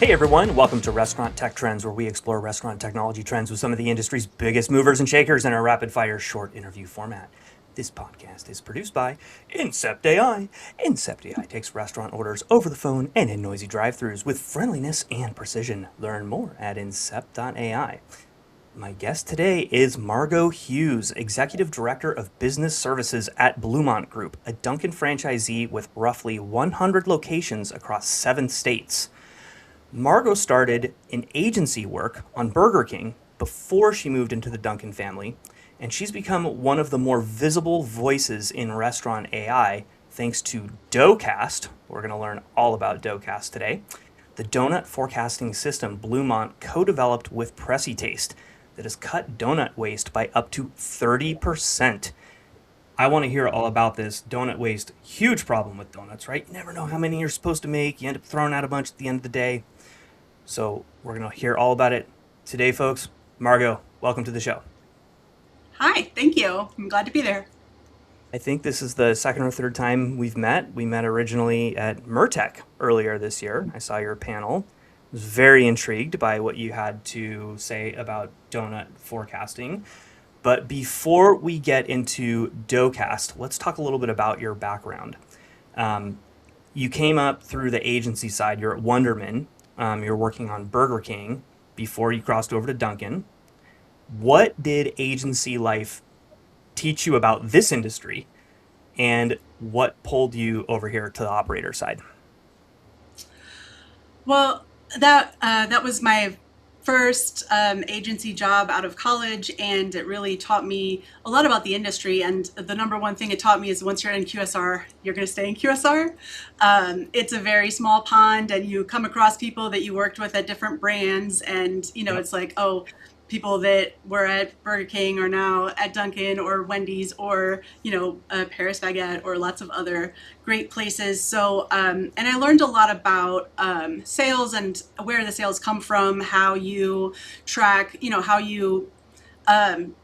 Hey everyone, welcome to Restaurant Tech Trends, where we explore restaurant technology trends with some of the industry's biggest movers and shakers in a rapid-fire short interview format. This podcast is produced by Incept AI. Incept AI takes restaurant orders over the phone and in noisy drive-thrus with friendliness and precision. Learn more at incept.ai. My guest today is Margo Hughes, Executive Director of Business Services at Bluemont Group, a Dunkin franchisee with roughly 100 locations across 7 states. Margo started in agency work on Burger King before she moved into the Dunkin family, and she's become one of the more visible voices in restaurant AI thanks to Doughcast. We're going to learn all about Doughcast today. The donut forecasting system Bluemont co-developed with PreciTaste that has cut donut waste by up to 30%. I want to hear all about this donut waste. Huge problem with donuts, right? You never know how many you're supposed to make. You end up throwing out a bunch at the end of the day. So we're going to hear all about it today, folks. Margo, welcome to the show. Hi, thank you. I'm glad to be there. I think this is the second or third time we've met. We met originally at Mertech earlier this year. I saw your panel. I was very intrigued by what you had to say about donut forecasting. But before we get into Doughcast, let's talk a little bit about your background. Um, you came up through the agency side. You're at Wonderman. You're working on Burger King before you crossed over to Dunkin'. What did agency life teach you about this industry, and what pulled you over here to the operator side? Well, that was my first agency job out of college, and it really taught me a lot about the industry. And the number one thing it taught me is once you're in QSR, you're going to stay in QSR. It's a very small pond, and you come across people that you worked with at different brands, and Yep. it's like, oh, people that were at Burger King are now at Dunkin' or Wendy's or Paris Baguette or lots of other great places. So and I learned a lot about sales and where the sales come from, how you track, how you um,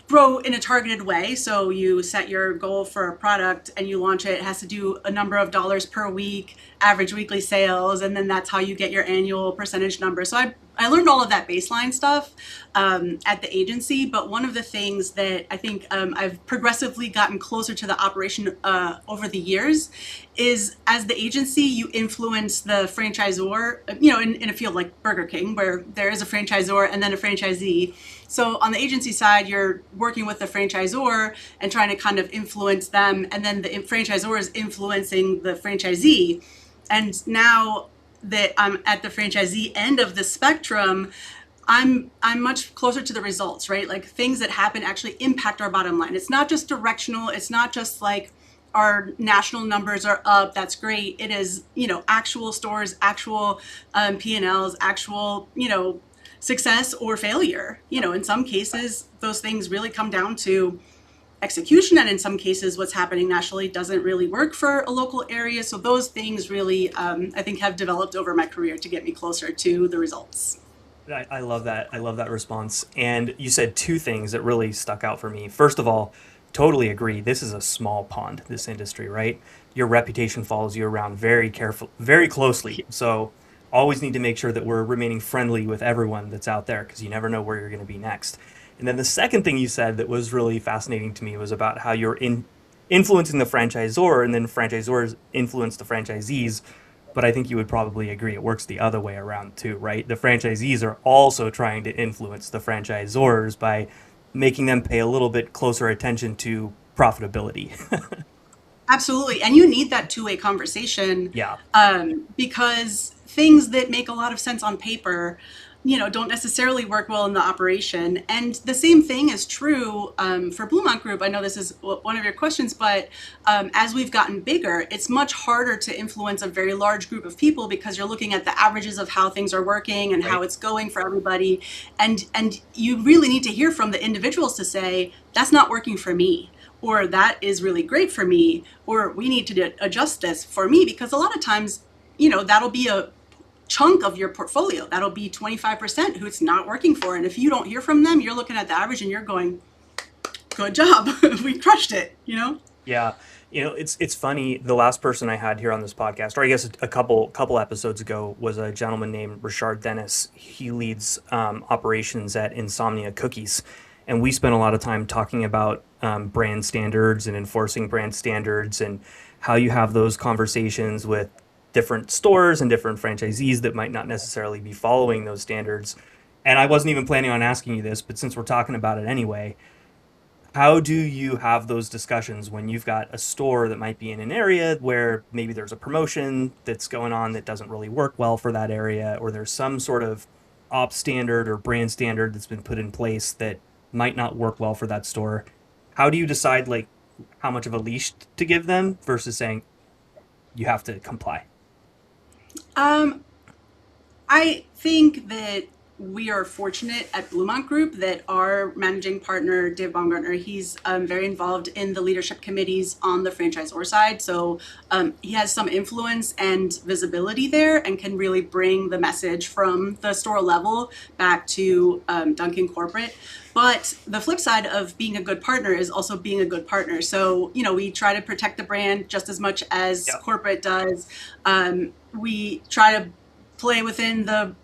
grow in a targeted way. So you set your goal for a product and you launch it. It has to do a number of dollars per week, average weekly sales, and then that's how you get your annual percentage number. So I learned all of that baseline stuff at the agency. But one of the things that I think I've progressively gotten closer to the operation over the years is as the agency, you influence the franchisor, in a field like Burger King, where there is a franchisor and then a franchisee. So on the agency side, you're working with the franchisor and trying to kind of influence them, and then the franchisor is influencing the franchisee. And now that I'm at the franchisee end of the spectrum, I'm much closer to the results, right? Like things that happen actually impact our bottom line. It's not just directional. It's not just like our national numbers are up. That's great. It is, actual stores, actual P&Ls, actual, success or failure. In some cases, those things really come down to execution, and in some cases what's happening nationally doesn't really work for a local area. So those things really I think have developed over my career to get me closer to the results. I love that. I love that response. And you said two things that really stuck out for me. First of all, totally agree. This is a small pond, this industry, right? Your reputation follows you around very careful, very closely. So always need to make sure that we're remaining friendly with everyone that's out there because you never know where you're going to be next. And then the second thing you said that was really fascinating to me was about how you're influencing the franchisor and then franchisors influence the franchisees. But I think you would probably agree it works the other way around too, right? The franchisees are also trying to influence the franchisors by making them pay a little bit closer attention to profitability. Absolutely. And you need that two-way conversation Yeah, because things that make a lot of sense on paper, don't necessarily work well in the operation. And the same thing is true for Bluemont Group. I know this is one of your questions, but as we've gotten bigger, it's much harder to influence a very large group of people because you're looking at the averages of how things are working and how right. it's going for everybody. And you really need to hear from the individuals to say, that's not working for me, or that is really great for me, or we need to adjust this for me, because a lot of times, that'll be a chunk of your portfolio. That'll be 25% who it's not working for. And if you don't hear from them, you're looking at the average and you're going, good job. We crushed it. Yeah. It's funny. The last person I had here on this podcast, or I guess a couple episodes ago, was a gentleman named Richard Dennis. He leads operations at Insomnia Cookies, and we spent a lot of time talking about brand standards and enforcing brand standards, and how you have those conversations with different stores and different franchisees that might not necessarily be following those standards. And I wasn't even planning on asking you this, but since we're talking about it anyway, how do you have those discussions when you've got a store that might be in an area where maybe there's a promotion that's going on that doesn't really work well for that area, or there's some sort of op standard or brand standard that's been put in place that might not work well for that store? How do you decide like how much of a leash to give them versus saying you have to comply? Um, I think that we are fortunate at Bluemont Group that our managing partner, Dave Baumgartner, he's very involved in the leadership committees on the franchisor side. So he has some influence and visibility there and can really bring the message from the store level back to Dunkin corporate. But the flip side of being a good partner is also being a good partner. So, we try to protect the brand just as much as Yep. corporate does. We try to play within the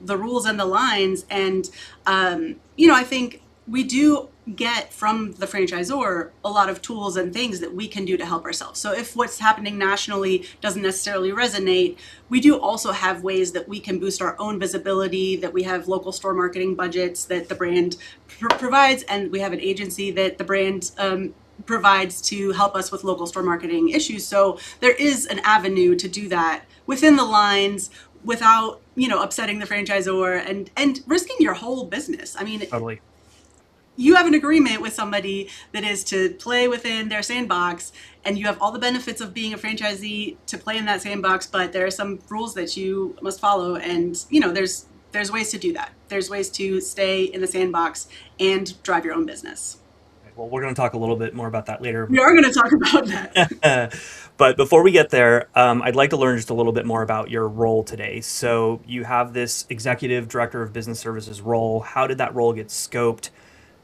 rules and the lines, and I think we do get from the franchisor a lot of tools and things that we can do to help ourselves. So if what's happening nationally doesn't necessarily resonate, we do also have ways that we can boost our own visibility, that we have local store marketing budgets that the brand provides, and we have an agency that the brand provides to help us with local store marketing issues. So there is an avenue to do that within the lines without upsetting the franchisor and risking your whole business. I mean, Totally. you have an agreement with somebody that is to play within their sandbox, and you have all the benefits of being a franchisee to play in that sandbox, but there are some rules that you must follow, and there's ways to do that. There's ways to stay in the sandbox and drive your own business. Well, we're going to talk a little bit more about that later. We are going to talk about that. But before we get there, I'd like to learn just a little bit more about your role today. So you have this executive director of business services role. How did that role get scoped?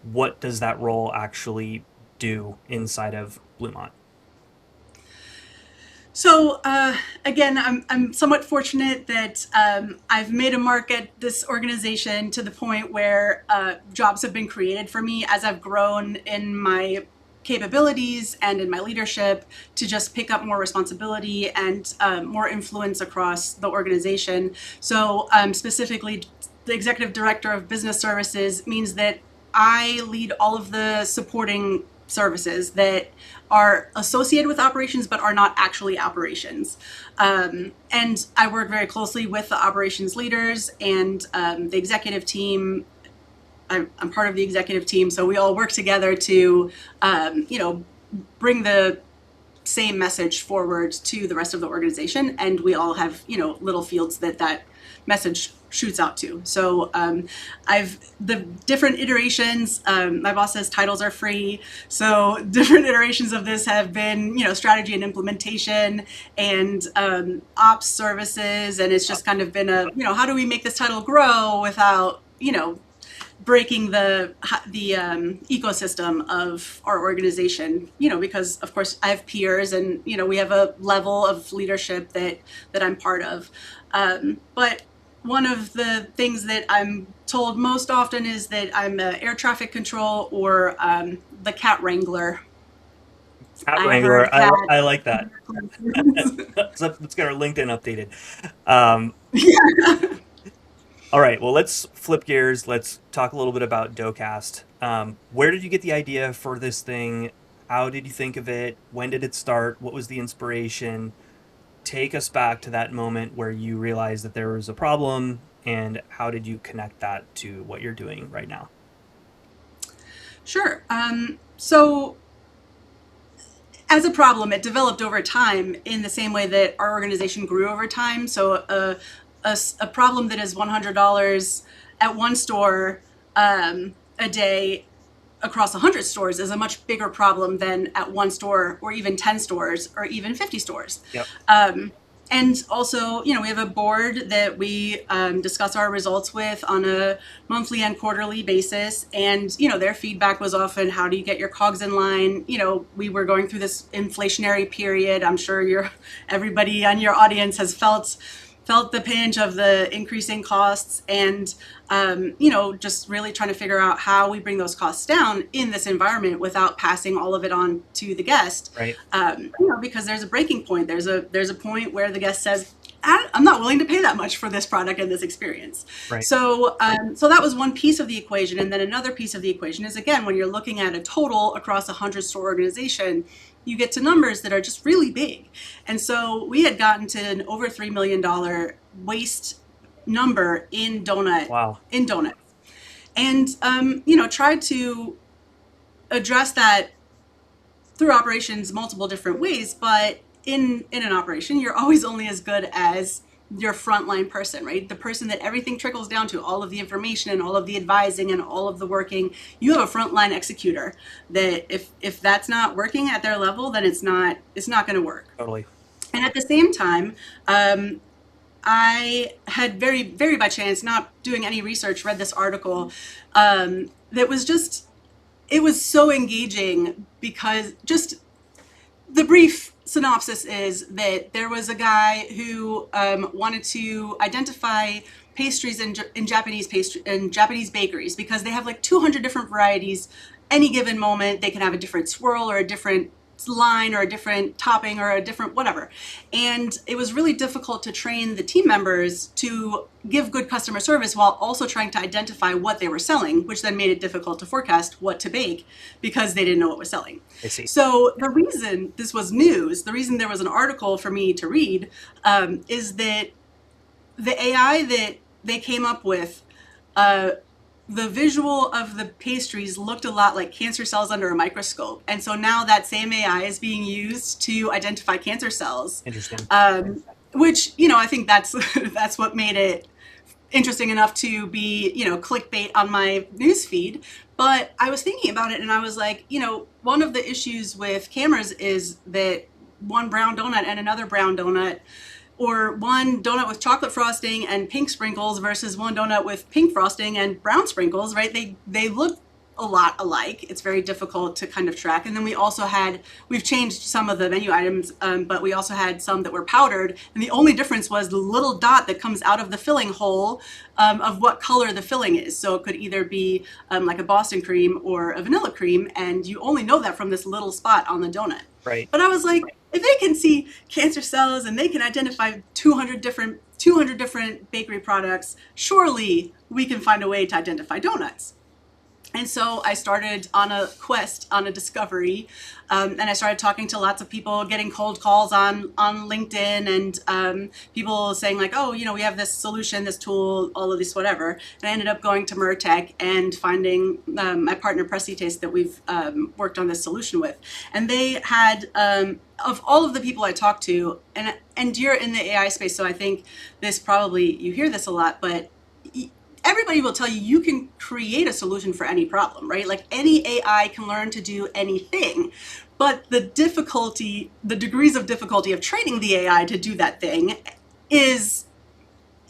What does that role actually do inside of Bluemont? So again, I'm somewhat fortunate that I've made a mark at this organization to the point where jobs have been created for me as I've grown in my capabilities and in my leadership to just pick up more responsibility and more influence across the organization. So specifically, the executive director of business services means that I lead all of the supporting services that are associated with operations but are not actually operations. And I work very closely with the operations leaders and the executive team. I'm part of the executive team, so we all work together to, bring the same message forward to the rest of the organization, and we all have, little fields that message shoots out to. So I've the different iterations. My boss says titles are free, so different iterations of this have been, strategy and implementation and ops services, and it's just kind of been how do we make this title grow without, breaking the ecosystem of our organization, because of course I have peers and, we have a level of leadership that I'm part of. But one of the things that I'm told most often is that I'm air traffic control or the cat wrangler. Cat I Wrangler. heard cat. I like that. Let's get our LinkedIn updated. Um, all right. Well, let's flip gears. Let's talk a little bit about Docast. Where did you get the idea for this thing? How did you think of it? When did it start? What was the inspiration? Take us back to that moment where you realized that there was a problem, and how did you connect that to what you're doing right now? Sure. So as a problem, it developed over time in the same way that our organization grew over time. So a problem that is $100 at one store a day across 100 stores is a much bigger problem than at one store or even 10 stores or even 50 stores. Yep. And also, we have a board that we discuss our results with on a monthly and quarterly basis. And, their feedback was often, how do you get your COGS in line? We were going through this inflationary period. I'm sure everybody on your audience has felt the pinch of the increasing costs, and just really trying to figure out how we bring those costs down in this environment without passing all of it on to the guest. Right. Because there's a breaking point. There's a point where the guest says, I'm not willing to pay that much for this product and this experience. Right. So that was one piece of the equation. And then another piece of the equation is, again, when you're looking at a total across a 100-store organization, you get to numbers that are just really big. And so we had gotten to an over $3 million waste number in donuts. And, tried to address that through operations multiple different ways. But in an operation, you're always only as good as your frontline person, right? The person that everything trickles down to, all of the information and all of the advising and all of the working. You have a frontline executor that if that's not working at their level, then it's not going to work. Totally. And at the same time, I had very, very by chance, not doing any research, read this article that was it was so engaging, because just the brief synopsis is that there was a guy who wanted to identify pastries in Japanese bakeries, because they have like 200 different varieties. Any given moment, they can have a different swirl or a different line or a different topping or a different whatever. And it was really difficult to train the team members to give good customer service while also trying to identify what they were selling, which then made it difficult to forecast what to bake because they didn't know what was selling. I see. So the reason this was news, the reason there was an article for me to read, is that the AI that they came up with, the visual of the pastries looked a lot like cancer cells under a microscope. And so now that same AI is being used to identify cancer cells. Interesting. Which, I think that's what made it interesting enough to be, clickbait on my news feed. But I was thinking about it and I was like, one of the issues with cameras is that one brown donut and another brown donut, or one donut with chocolate frosting and pink sprinkles versus one donut with pink frosting and brown sprinkles, right? They look a lot alike. It's very difficult to kind of track. And then we've changed some of the menu items, but we also had some that were powdered. And the only difference was the little dot that comes out of the filling hole of what color the filling is. So it could either be like a Boston cream or a vanilla cream. And you only know that from this little spot on the donut. Right. But I was like, if they can see cancer cells and they can identify 200 different bakery products, surely we can find a way to identify donuts. And so I started on a quest, on a discovery, and I started talking to lots of people, getting cold calls on LinkedIn, and people saying like, oh, we have this solution, this tool, all of this, whatever. And I ended up going to Mertech and finding my partner PreciTaste that we've worked on this solution with. And they had, of all of the people I talked to, and you're in the AI space, so I think this probably, you hear this a lot, but everybody will tell you you can create a solution for any problem, right? Like any AI can learn to do anything, but the degrees of difficulty of training the AI to do that thing is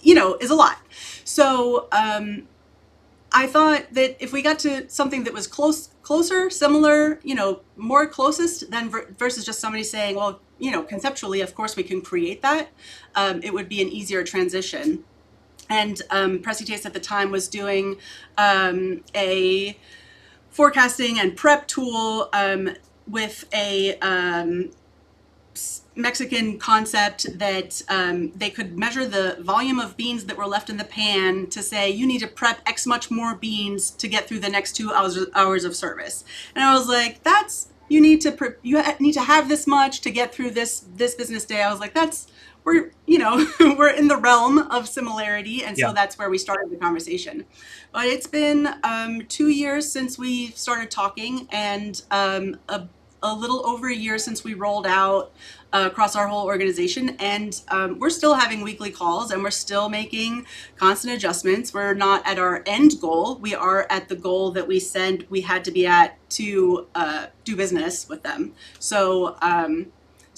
a lot. So I thought that if we got to something that was closer, similar, more closest than versus just somebody saying, well, conceptually, of course we can create that, it would be an easier transition. And PreciTaste at the time was doing a forecasting and prep tool with a Mexican concept that they could measure the volume of beans that were left in the pan to say, you need to prep X much more beans to get through the next 2 hours of service. And I was like, you need to have this much to get through this business day. I was like, we're in the realm of similarity, and so that's where we started the conversation. But it's been 2 years since we started talking, and a little over a year since we rolled out across our whole organization, and we're still having weekly calls, and we're still making constant adjustments. We're not at our end goal. We are at the goal that we said we had to be at to do business with them. So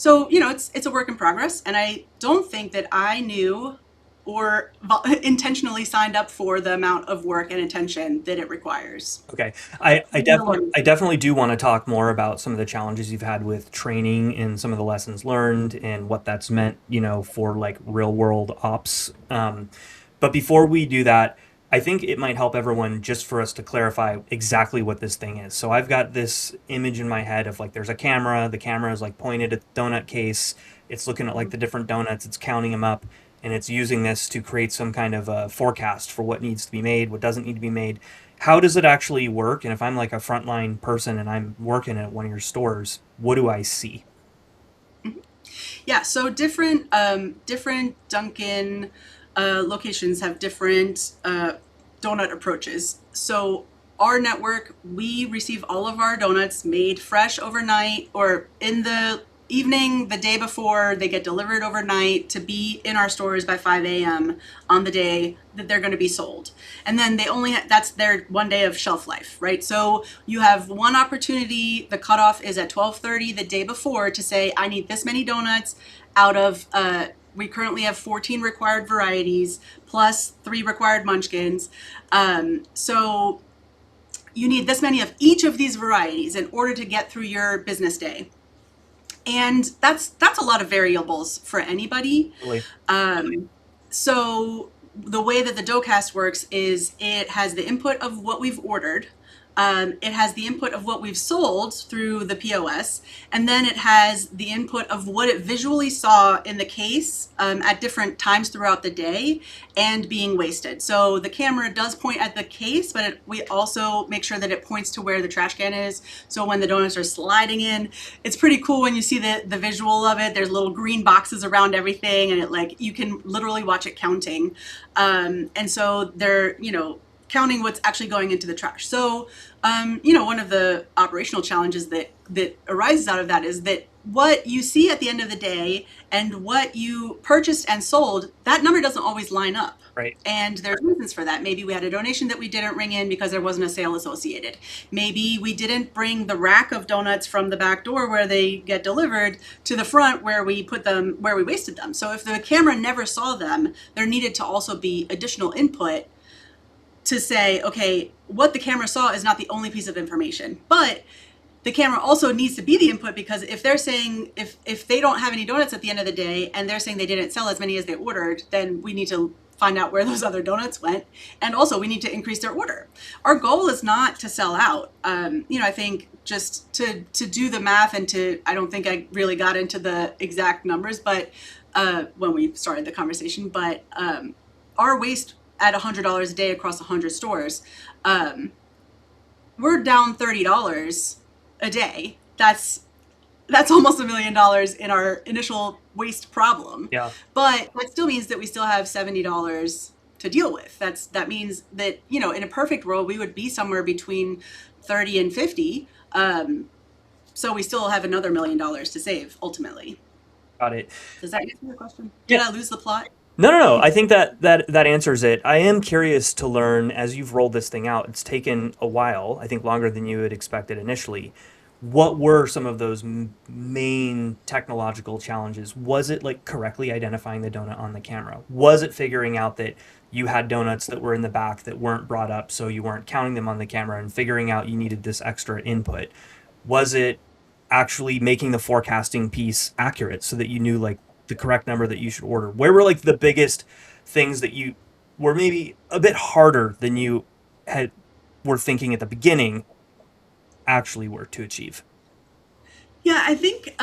So, it's a work in progress, and I don't think that I knew or intentionally signed up for the amount of work and attention that it requires. Okay. In the learning I phase. definitely do want to talk more about some of the challenges you've had with training and some of the lessons learned and what that's meant, for like real world ops. But before we do that, I think it might help everyone just for us to clarify exactly what this thing is. So I've got this image in my head of like there's a camera, the camera is like pointed at the donut case, it's looking at like the different donuts, it's counting them up, and it's using this to create some kind of a forecast for what needs to be made, what doesn't need to be made. How does it actually work? And if I'm like a frontline person and I'm working at one of your stores, what do I see? Yeah, so different Dunkin' locations have different donut approaches. So our network, we receive all of our donuts made fresh overnight or in the evening the day before. They get delivered overnight to be in our stores by 5 a.m. on the day that they're going to be sold. And then that's their 1 day of shelf life, right? So you have one opportunity. The cutoff is at 12:30 the day before to say, I need this many donuts out of we currently have 14 required varieties plus 3 required munchkins. So you need this many of each of these varieties in order to get through your business day. And that's a lot of variables for anybody. Really? So the way that the Doughcast works is it has the input of what we've ordered. It has the input of what we've sold through the POS, and then it has the input of what it visually saw in the case at different times throughout the day and being wasted. So the camera does point at the case, but we also make sure that it points to where the trash can is. So when the donuts are sliding in, it's pretty cool when you see the visual of it. There's little green boxes around everything, and you can literally watch it counting. And so they're, counting what's actually going into the trash. So, one of the operational challenges that arises out of that is that what you see at the end of the day and what you purchased and sold, that number doesn't always line up. Right. And there's reasons for that. Maybe we had a donation that we didn't ring in because there wasn't a sale associated. Maybe we didn't bring the rack of donuts from the back door where they get delivered to the front where we put them, where we wasted them. So if the camera never saw them, there needed to also be additional input to say, okay, what the camera saw is not the only piece of information, but the camera also needs to be the input, because if they're saying, if they don't have any donuts at the end of the day and they're saying they didn't sell as many as they ordered, then we need to find out where those other donuts went. And also we need to increase their order. Our goal is not to sell out. I think just to do the math and I don't think I really got into the exact numbers, but when we started the conversation, but our waste at $100 a day across 100 stores, we're down $30 a day. That's almost $1 million in our initial waste problem. Yeah. But that still means that we still have $70 to deal with. That means that, in a perfect world, we would be somewhere between 30 and 50. So we still have another $1 million to save ultimately. Got it. Does that answer your question? Did Yeah. I lose the plot? No. I think that answers it. I am curious to learn as you've rolled this thing out. It's taken a while, I think longer than you had expected initially. What were some of those main technological challenges? Was it like correctly identifying the donut on the camera? Was it figuring out that you had donuts that were in the back that weren't brought up, so you weren't counting them on the camera and figuring out you needed this extra input? Was it actually making the forecasting piece accurate so that you knew like the correct number that you should order? Where were like the biggest things that you were maybe a bit harder than you had were thinking at the beginning actually were to achieve? Yeah, I think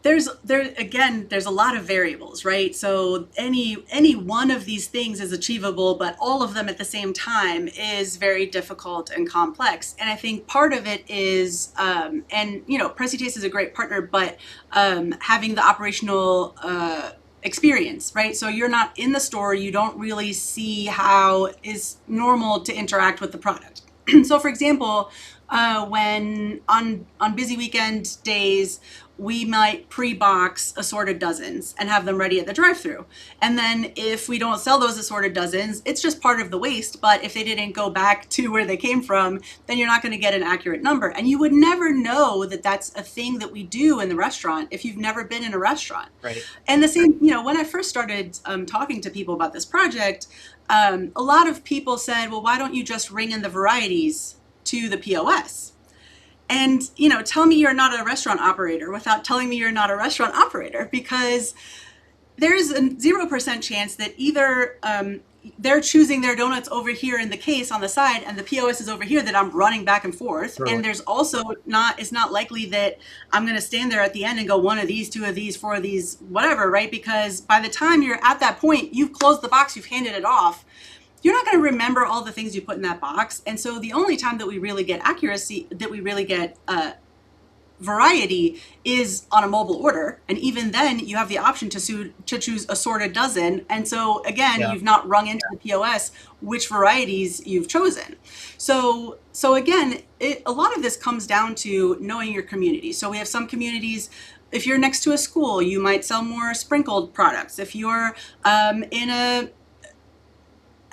there's a lot of variables, right? So any one of these things is achievable, but all of them at the same time is very difficult and complex. And I think part of it is, and PreciTaste is a great partner, but having the operational experience, right? So you're not in the store, you don't really see how is normal to interact with the product. So, for example, when on busy weekend days, we might pre-box assorted dozens and have them ready at the drive-through. And then if we don't sell those assorted dozens, it's just part of the waste. But if they didn't go back to where they came from, then you're not going to get an accurate number. And you would never know that that's a thing that we do in the restaurant if you've never been in a restaurant. Right. And the same, when I first started talking to people about this project, a lot of people said, well, why don't you just ring in the varieties to the POS? And, tell me you're not a restaurant operator without telling me you're not a restaurant operator, because there's a 0% chance that either they're choosing their donuts over here in the case on the side and the POS is over here, that I'm running back and forth. Totally. And there's also it's not likely that I'm going to stand there at the end and go one of these, two of these, four of these, whatever, right? Because by the time you're at that point, you've closed the box, you've handed it off. You're not going to remember all the things you put in that box. And so the only time that we really get accuracy, that we really get variety, is on a mobile order. And even then you have the option to choose assorted dozen. And so again, you've not rung into the POS which varieties you've chosen. So again, a lot of this comes down to knowing your community. So we have some communities, if you're next to a school, you might sell more sprinkled products. If you're in a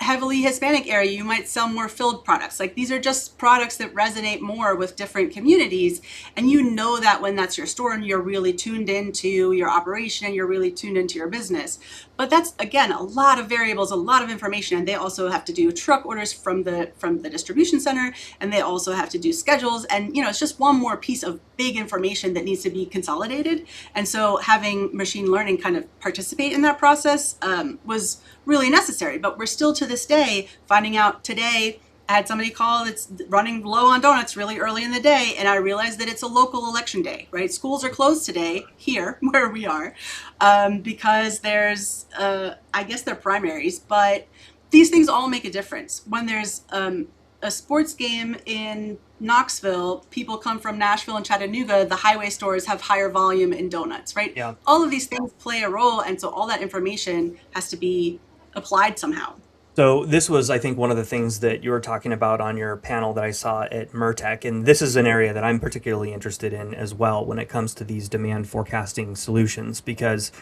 heavily Hispanic area, you might sell more filled products. Like, these are just products that resonate more with different communities. And you know that when that's your store and you're really tuned into your operation and you're really tuned into your business. But that's, again, a lot of variables, a lot of information. And they also have to do truck orders from the distribution center. And they also have to do schedules. And, it's just one more piece of big information that needs to be consolidated. And so having machine learning kind of participate in that process was really necessary. But we're still, to this day, finding out today. I had somebody call that's running low on donuts really early in the day, and I realized that it's a local election day, right? Schools are closed today here where we are because there's, I guess they're primaries, but these things all make a difference. When there's a sports game in Knoxville, people come from Nashville and Chattanooga, the highway stores have higher volume in donuts, right? Yeah. All of these things play a role, and so all that information has to be applied somehow. So this was, I think, one of the things that you were talking about on your panel that I saw at Mertech, and this is an area that I'm particularly interested in as well when it comes to these demand forecasting solutions, because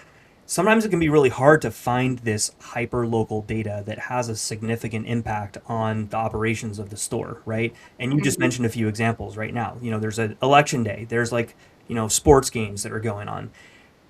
sometimes it can be really hard to find this hyper local data that has a significant impact on the operations of the store, right? And you just mentioned a few examples right now. There's an election day, there's sports games that are going on.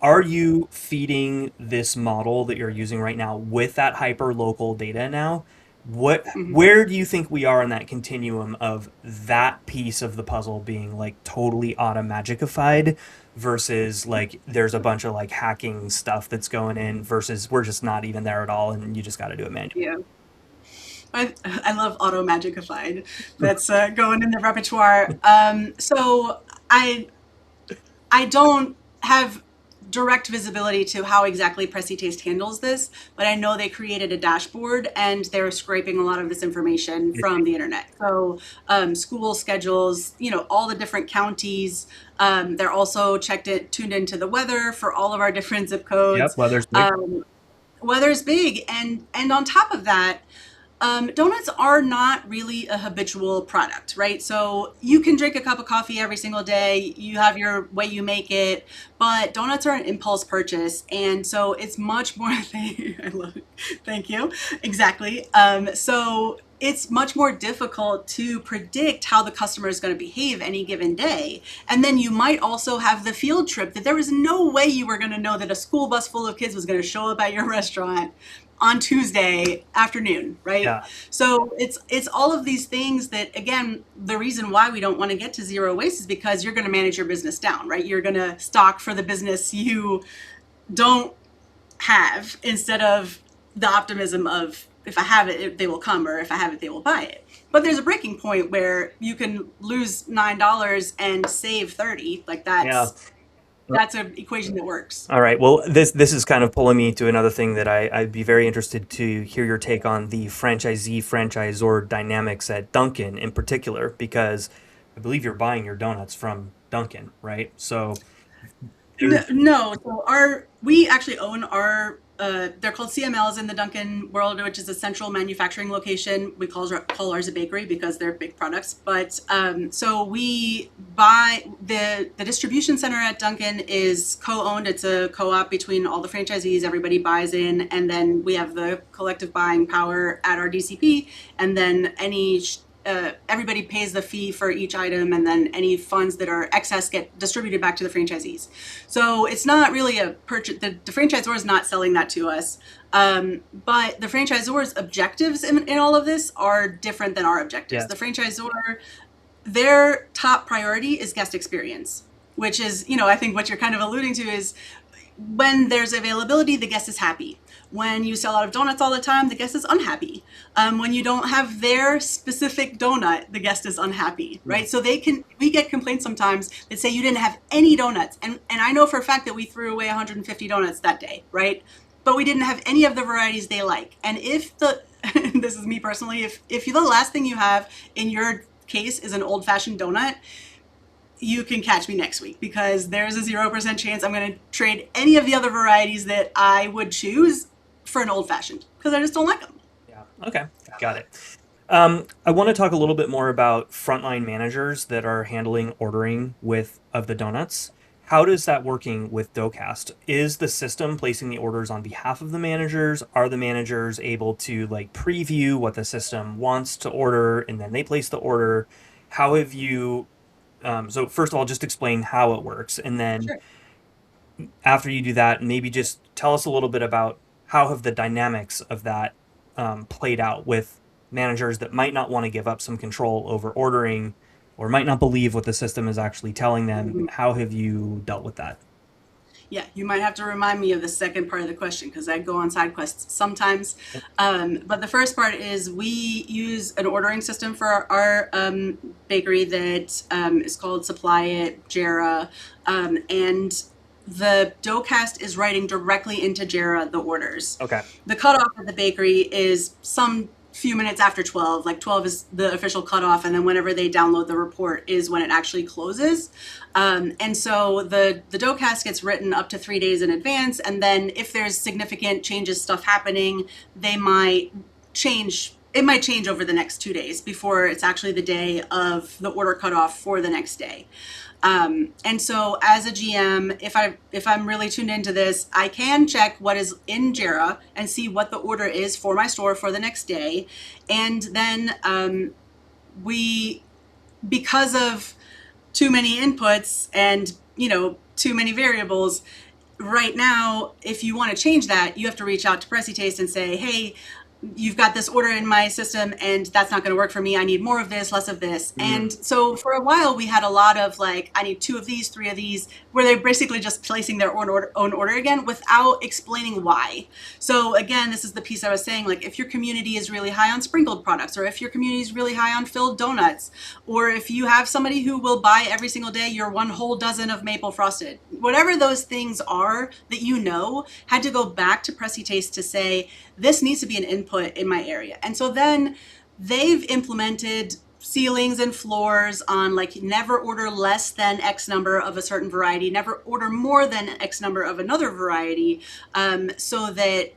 Are you feeding this model that you're using right now with that hyper local data now? Where do you think we are in that continuum of that piece of the puzzle being totally automagicified versus there's a bunch of hacking stuff that's going in versus we're just not even there at all and you just got to do it manually? Yeah. I love auto magicified. That's going in the repertoire. So I don't have direct visibility to how exactly PreciTaste handles this, but I know they created a dashboard and they're scraping a lot of this information from the internet. So school schedules, all the different counties. They're also tuned into the weather for all of our different zip codes. Yep, weather's big. Weather's big, and on top of that, donuts are not really a habitual product, right? So you can drink a cup of coffee every single day. You have your way you make it, but donuts are an impulse purchase. And so it's much more, I love it. Thank you. Exactly. So it's much more difficult to predict how the customer is going to behave any given day. And then you might also have the field trip that there was no way you were going to know that a school bus full of kids was going to show up at your restaurant on Tuesday afternoon, right? Yeah. So it's all of these things that, again, the reason why we don't want to get to zero waste is because you're going to manage your business down, right? You're going to stock for the business you don't have instead of the optimism of, if I have it, they will come, or if I have it, they will buy it. But there's a breaking point where you can lose $9 and save 30. That's an equation that works. All right. Well, this is kind of pulling me to another thing that I'd be very interested to hear your take on, the franchisee franchisor dynamics at Dunkin in particular, because I believe you're buying your donuts from Dunkin, right? So No, so we actually own our they're called CMLs in the Dunkin world, which is a central manufacturing location. We call ours a bakery because they're big products. But so we buy the distribution center at Dunkin is co-owned. It's a co-op between all the franchisees. Everybody buys in, and then we have the collective buying power at our DCP. And then everybody pays the fee for each item, and then any funds that are excess get distributed back to the franchisees. So it's not really a purchase. The franchisor is not selling that to us, but the franchisor's objectives in all of this are different than our objectives. Yes. The franchisor, their top priority is guest experience, which is, I think what you're kind of alluding to is when there's availability, the guest is happy. When you sell out of donuts all the time, the guest is unhappy. When you don't have their specific donut, the guest is unhappy, right? So we get complaints sometimes that say you didn't have any donuts. And I know for a fact that we threw away 150 donuts that day, right? But we didn't have any of the varieties they like. And if this is me personally, if the last thing you have in your case is an old-fashioned donut, you can catch me next week, because there's a 0% chance I'm going to trade any of the other varieties that I would choose for an old fashioned, because I just don't like them. Yeah. Okay. Got it. I want to talk a little bit more about frontline managers that are handling ordering of the donuts. How does that working with DoughCast? Is the system placing the orders on behalf of the managers? Are the managers able to like preview what the system wants to order and then they place the order? How have you so first of all, just explain how it works, and then Sure. after you do that, maybe just tell us a little bit about how have the dynamics of that played out with managers that might not want to give up some control over ordering or might not believe what the system is actually telling them. Mhm. How have you dealt with that? Yeah, you might have to remind me of the second part of the question, because I go on side quests sometimes. Yep. But the first part is we use an ordering system for our bakery that is called Supply It, Jera, and the DoughCast is writing directly into Jera the orders. Okay. The cutoff at the bakery is some few minutes after 12. Like 12 is the official cutoff, and then whenever they download the report is when it actually closes. And so the DoughCast gets written up to 3 days in advance, and then if there's significant stuff happening, they might change. It might change over the next 2 days before it's actually the day of the order cutoff for the next day. And so as a GM, if I'm really tuned into this, I can check what is in Jira and see what the order is for my store for the next day. And then because of too many inputs and too many variables, right now, if you want to change that, you have to reach out to PreciTaste and say, hey, you've got this order in my system and that's not going to work for me. I need more of this, less of this. And so for a while we had a lot of like, I need 2 of these, 3 of these, where they're basically just placing their own order again without explaining why. So again, this is the piece I was saying, like if your community is really high on sprinkled products, or if your community is really high on filled donuts, or if you have somebody who will buy every single day your 1 whole dozen of maple frosted, whatever those things are that had to go back to PreciTaste to say, this needs to be an input in my area. And so then they've implemented ceilings and floors on like never order less than X number of a certain variety, never order more than X number of another variety, so that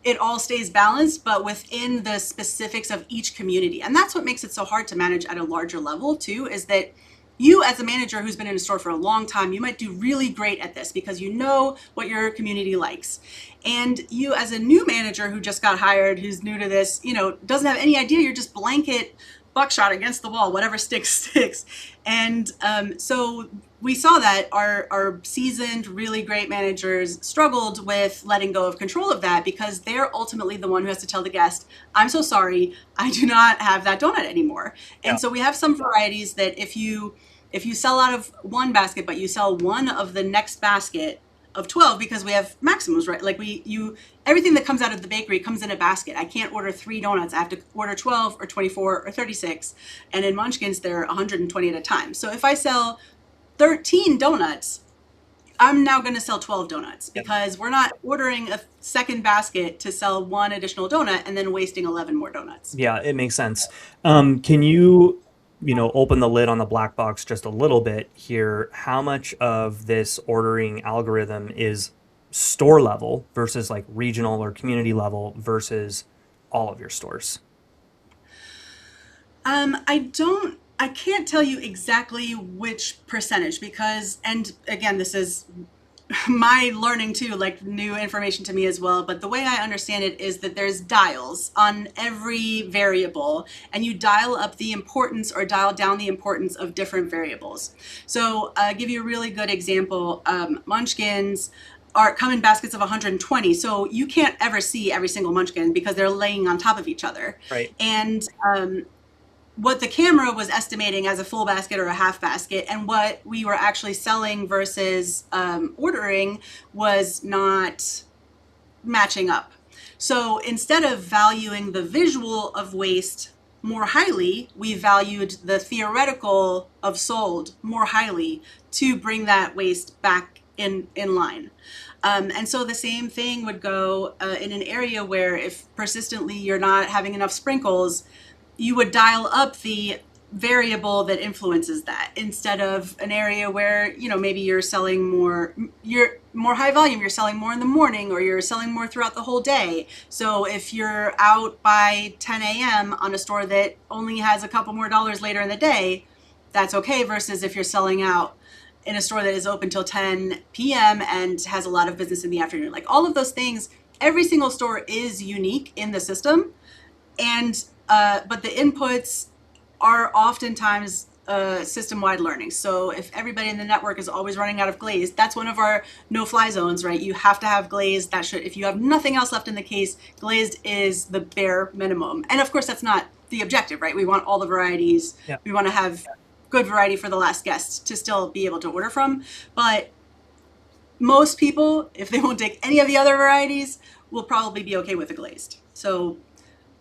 it all stays balanced, but within the specifics of each community. And that's what makes it so hard to manage at a larger level too, is that you as a manager who's been in a store for a long time, you might do really great at this because you know what your community likes. And you as a new manager who just got hired, who's new to this, doesn't have any idea, you're just blanket buckshot against the wall, whatever sticks. And so we saw that our seasoned, really great managers struggled with letting go of control of that, because they're ultimately the one who has to tell the guest, I'm so sorry, I do not have that donut anymore. And so we have some varieties that if you sell out of one basket, but you sell one of the next basket of 12, because we have maximums, right? Like everything that comes out of the bakery comes in a basket. I can't order 3 donuts. I have to order 12 or 24 or 36. And in Munchkins, they're 120 at a time. So if I sell 13 donuts, I'm now going to sell 12 donuts, because we're not ordering a second basket to sell 1 additional donut and then wasting 11 more donuts. Yeah, it makes sense. Can you open the lid on the black box just a little bit here? How much of this ordering algorithm is store level versus like regional or community level versus all of your stores? I can't tell you exactly which percentage because, and again, this is my learning too, like new information to me as well. But the way I understand it is that there's dials on every variable, and you dial up the importance or dial down the importance of different variables. So, give you a really good example. Munchkins are come in baskets of 120, so you can't ever see every single munchkin because they're laying on top of each other. Right. And what the camera was estimating as a full basket or a half basket and what we were actually selling versus ordering was not matching up. So instead of valuing the visual of waste more highly, we valued the theoretical of sold more highly to bring that waste back in line. And so the same thing would go in an area where if persistently you're not having enough sprinkles, you would dial up the variable that influences that instead of an area where, you know, maybe you're more high volume, you're selling more in the morning or you're selling more throughout the whole day. So if you're out by 10 a.m. on a store that only has a couple more dollars later in the day, that's okay, versus if you're selling out in a store that is open till 10 p.m. and has a lot of business in the afternoon. Like all of those things, every single store is unique in the system. And but the inputs are oftentimes system-wide learning. So if everybody in the network is always running out of glaze, that's one of our no-fly zones, right? You have to have glazed. That should, if you have nothing else left in the case, glazed is the bare minimum. And of course, that's not the objective, right? We want all the varieties. Yeah. We want to have good variety for the last guest to still be able to order from. But most people, if they won't take any of the other varieties, will probably be okay with the glazed. So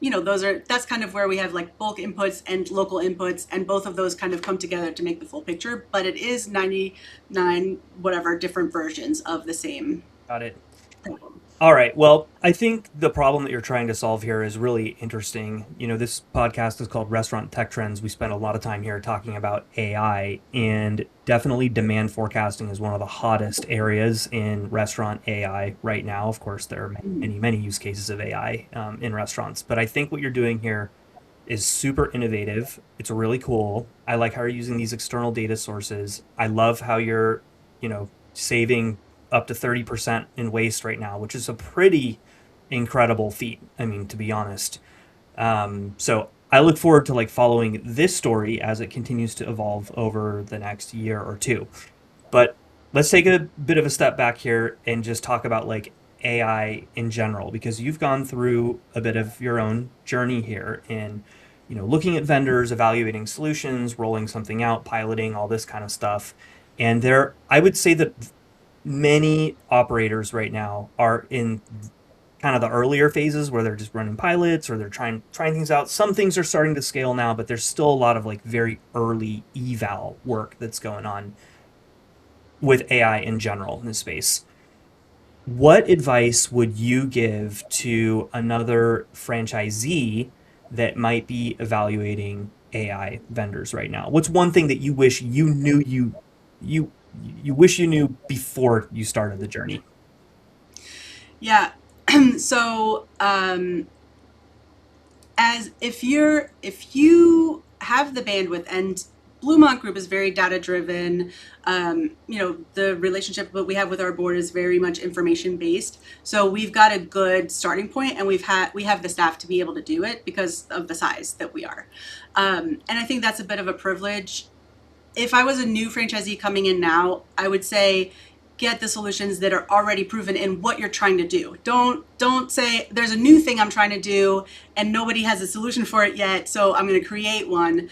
you know, that's kind of where we have like bulk inputs and local inputs, and both of those kind of come together to make the full picture. But it is 99 whatever different versions of the same Got it. problem. All right. Well, I think the problem that you're trying to solve here is really interesting. You know, this podcast is called Restaurant Tech Trends. We spend a lot of time here talking about AI, and definitely demand forecasting is one of the hottest areas in restaurant AI right now. Of course, there are many, many use cases of AI in restaurants, but I think what you're doing here is super innovative. It's really cool. I like how you're using these external data sources. I love how you're, saving up to 30% in waste right now, which is a pretty incredible feat. I mean, to be honest. So I look forward to like following this story as it continues to evolve over the next year or two. But let's take a bit of a step back here and just talk about like AI in general, because you've gone through a bit of your own journey here in, looking at vendors, evaluating solutions, rolling something out, piloting, all this kind of stuff. And I would say that many operators right now are in kind of the earlier phases where they're just running pilots or they're trying things out. Some things are starting to scale now, but there's still a lot of like very early eval work that's going on with AI in general in this space. What advice would you give to another franchisee that might be evaluating AI vendors right now? What's one thing that you wish you you wish you knew before you started the journey? Yeah. So as if you have the bandwidth, and Bluemont Group is very data driven. The relationship that we have with our board is very much information based. So we've got a good starting point, and we have the staff to be able to do it because of the size that we are. And I think that's a bit of a privilege. If I was a new franchisee coming in now, I would say get the solutions that are already proven in what you're trying to do. Don't say there's a new thing I'm trying to do and nobody has a solution for it yet, so I'm going to create one.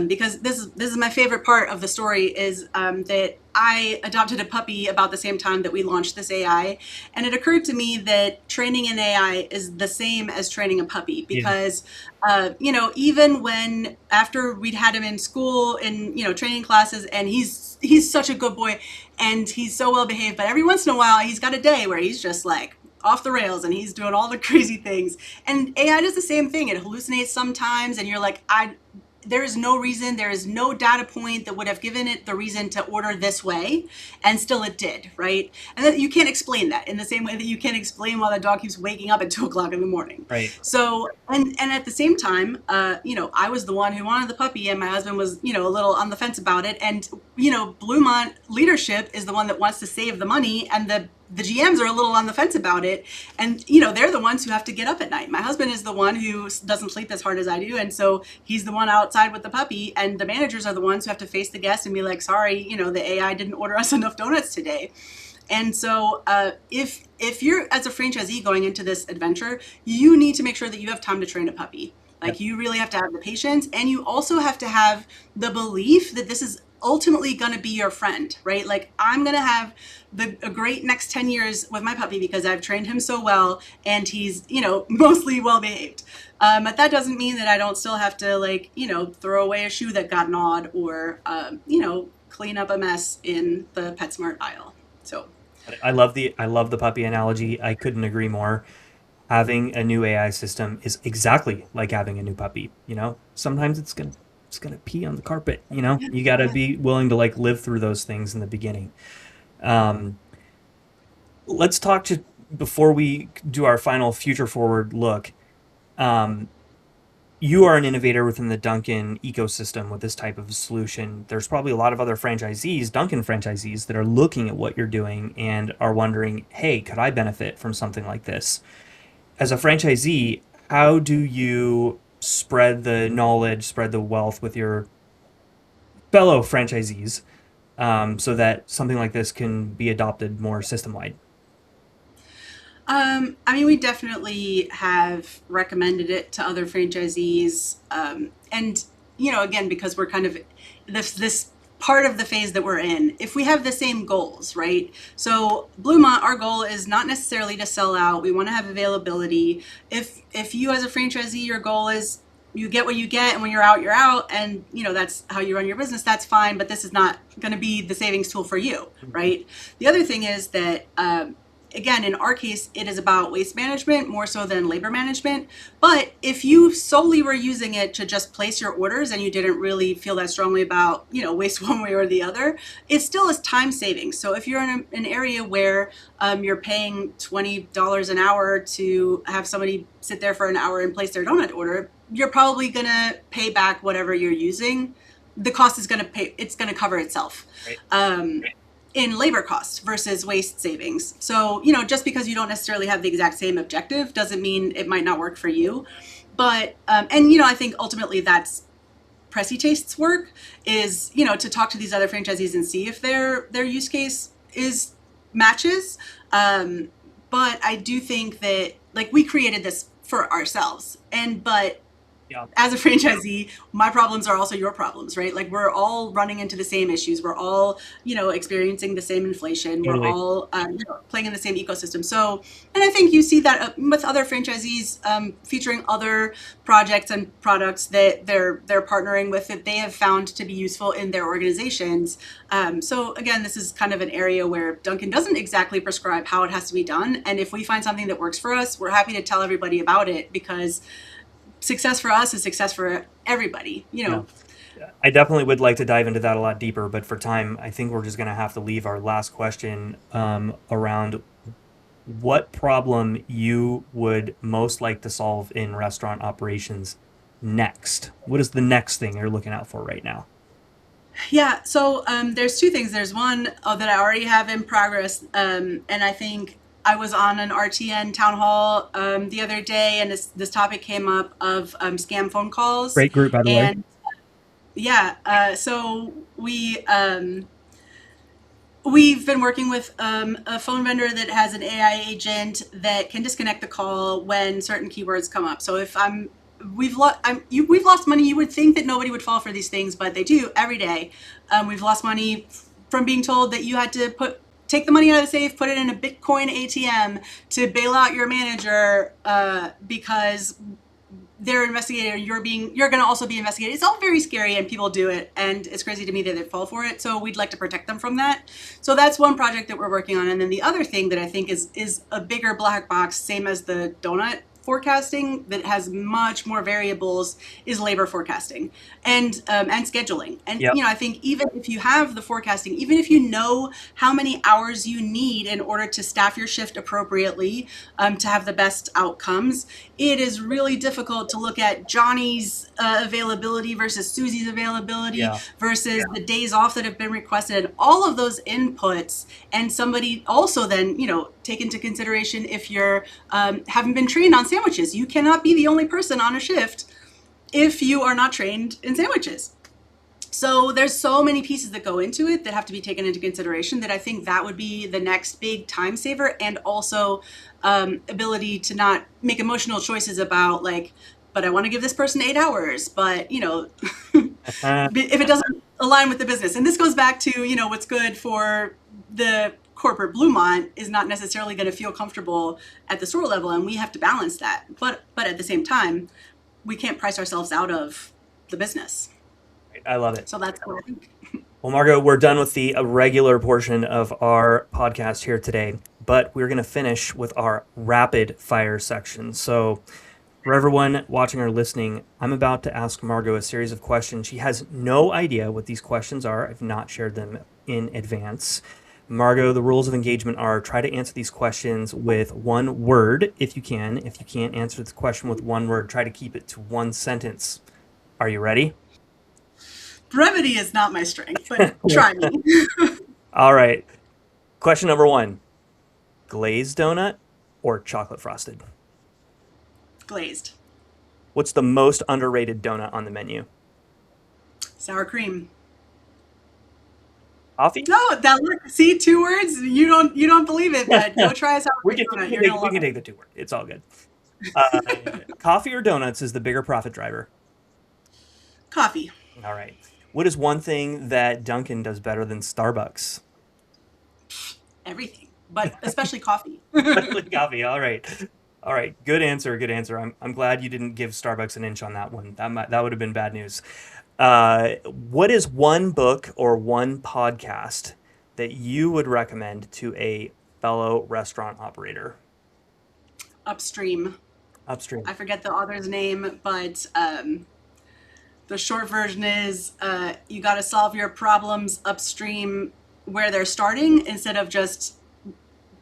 Because this is my favorite part of the story is that I adopted a puppy about the same time that we launched this AI, and it occurred to me that training an AI is the same as training a puppy Yeah. because even when after we'd had him in school in training classes, and he's such a good boy and he's so well behaved, but every once in a while he's got a day where he's just like off the rails and he's doing all the crazy things. And AI does the same thing. It hallucinates sometimes and you're like, there is no reason, there is no data point that would have given it the reason to order this way, and still it did, right? And that you can't explain that in the same way that you can't explain why the dog keeps waking up at 2 o'clock in the morning. Right. So, and at the same time, I was the one who wanted the puppy, and my husband was, a little on the fence about it. And, Bluemont leadership is the one that wants to save the money, and the GMs are a little on the fence about it. And, they're the ones who have to get up at night. My husband is the one who doesn't sleep as hard as I do. And so he's the one outside with the puppy. And the managers are the ones who have to face the guests and be like, sorry, the AI didn't order us enough donuts today. And so if you're, as a franchisee going into this adventure, you need to make sure that you have time to train a puppy. Like, you really have to have the patience, and you also have to have the belief that this is ultimately going to be your friend, right? Like, I'm going to have a great next 10 years with my puppy because I've trained him so well, and he's, mostly well behaved. But that doesn't mean that I don't still have to, throw away a shoe that got gnawed, or, clean up a mess in the PetSmart aisle. So I love the puppy analogy. I couldn't agree more. Having a new AI system is exactly like having a new puppy. Sometimes it's gonna pee on the carpet. You got to be willing to live through those things in the beginning. Let's talk before we do our final future forward look. You are an innovator within the Dunkin ecosystem with this type of solution. There's probably a lot of other franchisees, Dunkin franchisees, that are looking at what you're doing and are wondering, hey, could I benefit from something like this? As a franchisee, how do you spread the knowledge, spread the wealth with your fellow franchisees, so that something like this can be adopted more system wide? We definitely have recommended it to other franchisees. And, again, because we're kind of this part of the phase that we're in, if we have the same goals, right? So Bluemont, our goal is not necessarily to sell out. We want to have availability. If you as a franchisee, your goal is you get what you get, and when you're out, and that's how you run your business, that's fine, but this is not going to be the savings tool for you, right? The other thing is that, again, in our case, it is about waste management more so than labor management. But if you solely were using it to just place your orders and you didn't really feel that strongly about, waste one way or the other, it still is time saving. So if you're in an area where you're paying $20 an hour to have somebody sit there for an hour and place their donut order, you're probably going to pay back whatever you're using. The cost is going to cover itself. Right. In labor costs versus waste savings. So, just because you don't necessarily have the exact same objective doesn't mean it might not work for you. But, I think ultimately that's PreciTaste's work is, to talk to these other franchisees and see if their use case matches. But I do think that, we created this for ourselves. But yeah, as a franchisee, my problems are also your problems, right? Like, we're all running into the same issues. We're all, experiencing the same inflation. Totally. We're all, playing in the same ecosystem. So, and I think you see that with other franchisees featuring other projects and products that they're partnering with that they have found to be useful in their organizations. So again, this is kind of an area where Dunkin doesn't exactly prescribe how it has to be done. And if we find something that works for us, we're happy to tell everybody about it, because success for us is success for everybody, Yeah. I definitely would like to dive into that a lot deeper, but for time, I think we're just going to have to leave our last question around what problem you would most like to solve in restaurant operations next. What is the next thing you're looking out for right now? Yeah, so there's two things. There's one that I already have in progress, and I think I was on an RTN town hall the other day, and this topic came up of scam phone calls. Great group, by the way. Yeah, so we've been working with a phone vendor that has an AI agent that can disconnect the call when certain keywords come up. So if we've lost money, you would think that nobody would fall for these things, but they do every day. We've lost money from being told that you had to take the money out of the safe, put it in a Bitcoin ATM to bail out your manager because they're investigated, or you're going to also be investigated. It's all very scary, and people do it, and it's crazy to me that they fall for it. So we'd like to protect them from that. So that's one project that we're working on. And then the other thing that I think is a bigger black box, same as the donut forecasting that has much more variables is labor forecasting and scheduling. And Yep. I think even if you have the forecasting, even if you know how many hours you need in order to staff your shift appropriately to have the best outcomes, it is really difficult to look at Johnny's availability versus Susie's availability Yeah. versus the days off that have been requested, and all of those inputs. And somebody also then, take into consideration if you're haven't been trained on sandwiches. You cannot be the only person on a shift if you are not trained in sandwiches. So there's so many pieces that go into it that have to be taken into consideration that I think that would be the next big time saver, and also ability to not make emotional choices about like, but I want to give this person 8 hours, but if it doesn't align with the business. And this goes back to, what's good for the corporate Bluemont is not necessarily going to feel comfortable at the store level, and we have to balance that. But at the same time, we can't price ourselves out of the business. I love it. So that's what I think. Well, Margo, we're done with the regular portion of our podcast here today, but we're going to finish with our rapid fire section. So, for everyone watching or listening, I'm about to ask Margo a series of questions. She has no idea what these questions are. I've not shared them in advance. Margo, the rules of engagement are try to answer these questions with one word if you can. If you can't answer the question with one word, try to keep it to one sentence. Are you ready? Brevity is not my strength, but try me. All right. Question number 1. Glazed donut or chocolate frosted? Glazed. What's the most underrated donut on the menu? Sour cream. Coffee? No, see, 2 words. You don't believe it, but go try a sour We cream can, donut. we You're can, gonna take, we love can it. take the 2 word. It's all good. Coffee or donuts is the bigger profit driver? Coffee. All right. What is one thing that Dunkin does better than Starbucks? Everything, but especially coffee. Coffee. All right. All right. Good answer. Good answer. I'm glad you didn't give Starbucks an inch on that one. That would have been bad news. What is one book or one podcast that you would recommend to a fellow restaurant operator? Upstream. Upstream. I forget the author's name, but the short version is you got to solve your problems upstream where they're starting instead of just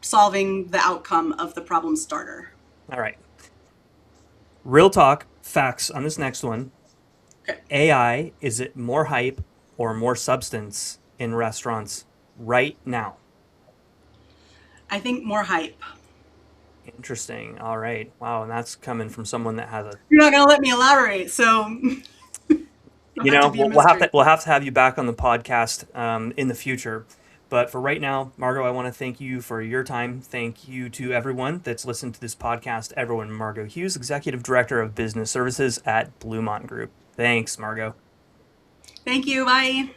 solving the outcome of the problem starter. All right. Real talk, facts on this next one. Okay. AI, is it more hype or more substance in restaurants right now? I think more hype. Interesting. All right. Wow. And that's coming from someone that has a, You're not going to let me elaborate, so it'll have to be a mystery. we'll have to have you back on the podcast in the future. But for right now, Margo, I want to thank you for your time. Thank you to everyone that's listened to this podcast. Everyone, Margo Hughes, Executive Director of Business Services at Bluemont Group. Thanks, Margo. Thank you. Bye.